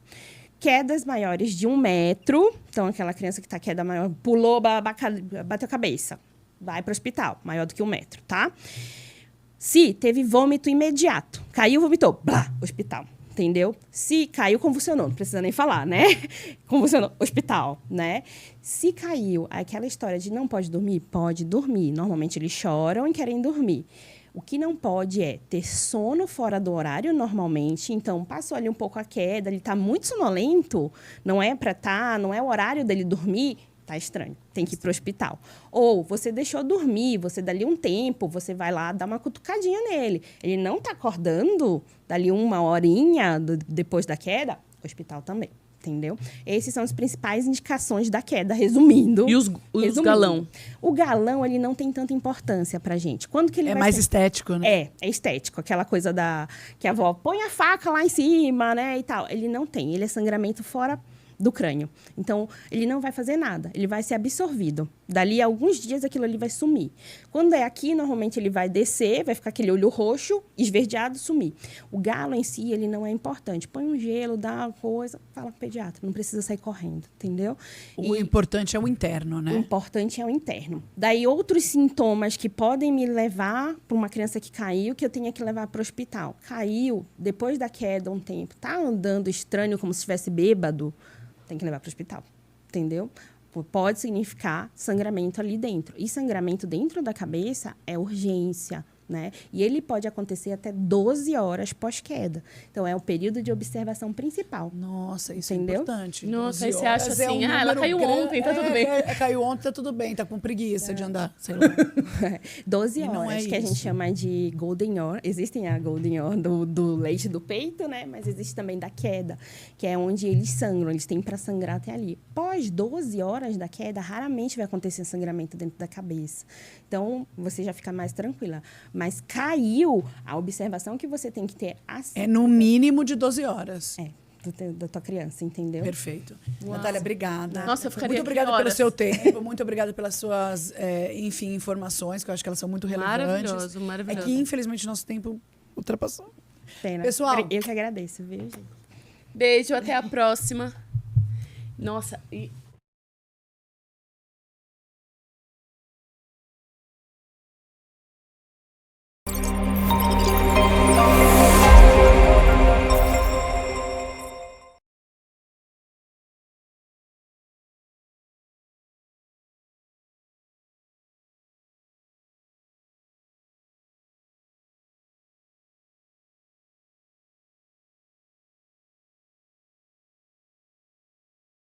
Quedas maiores de 1 metro. Então, aquela criança que está queda maior, pulou, bateu a cabeça. Vai para o hospital, maior do que 1 metro, tá? Se teve vômito imediato, caiu, vomitou, blá, hospital, entendeu? Se caiu, convulsionou, não precisa nem falar, né? Convulsionou, hospital, né? Se caiu, aquela história de não pode dormir, pode dormir. Normalmente eles choram e querem dormir. O que não pode é ter sono fora do horário normalmente. Então, passou ali um pouco a queda, ele está muito sonolento, não é para estar, não é o horário dele dormir, tá estranho, tem que ir para o hospital. Ou você deixou dormir, você dali um tempo, você vai lá dar uma cutucadinha nele. Ele não está acordando, dali 1 horinha depois da queda, hospital também. Entendeu? Esses são as principais indicações da queda, resumindo. E os galão? O galão, ele não tem tanta importância pra gente. Quando que ele vai mais ter? estético, né? É estético. Aquela coisa que a avó põe a faca lá em cima, né, e tal. Ele não tem. Ele é sangramento fora do crânio. Então, ele não vai fazer nada. Ele vai ser absorvido. Dali a alguns dias, aquilo ali vai sumir. Quando é aqui, normalmente ele vai descer, vai ficar aquele olho roxo, esverdeado, sumir. O galo em si, ele não é importante. Põe um gelo, dá uma coisa, fala com o pediatra. Não precisa sair correndo, entendeu? O importante é o interno, né? O importante é o interno. Daí, outros sintomas que podem me levar para uma criança que caiu, que eu tenha que levar para o hospital. Caiu, depois da queda, um tempo, tá andando estranho, como se estivesse bêbado, tem que levar para o hospital, entendeu? Pode significar sangramento ali dentro. E sangramento dentro da cabeça é urgência, né? E ele pode acontecer até 12 horas pós-queda. Então, é o período de observação principal. Nossa, isso entendeu? é importante. Nossa, aí 12 você acha horas assim, um ela número caiu grande. ontem, tá tudo bem. Caiu ontem, tá tudo bem, tá com preguiça de andar, sei lá. 12 E não horas, é que a gente isso. chama de golden hour. Existem a golden hour do leite do peito, né? Mas existe também da queda, que é onde eles sangram, eles têm para sangrar até ali. Pós 12 horas da queda, raramente vai acontecer sangramento dentro da cabeça. Então, você já fica mais tranquila. Mas caiu, a observação que você tem que ter assim. É no mínimo de 12 horas. da tua criança, entendeu? Perfeito. Natália, obrigada. Nossa, eu ficaria Muito obrigada aqui pelo horas. seu tempo, muito obrigada pelas suas, enfim, informações, que eu acho que elas são muito relevantes. Maravilhoso, maravilhoso. É que, infelizmente, nosso tempo ultrapassou. Pena. Pessoal. Eu que agradeço, viu, gente? Beijo, até a próxima. Nossa, e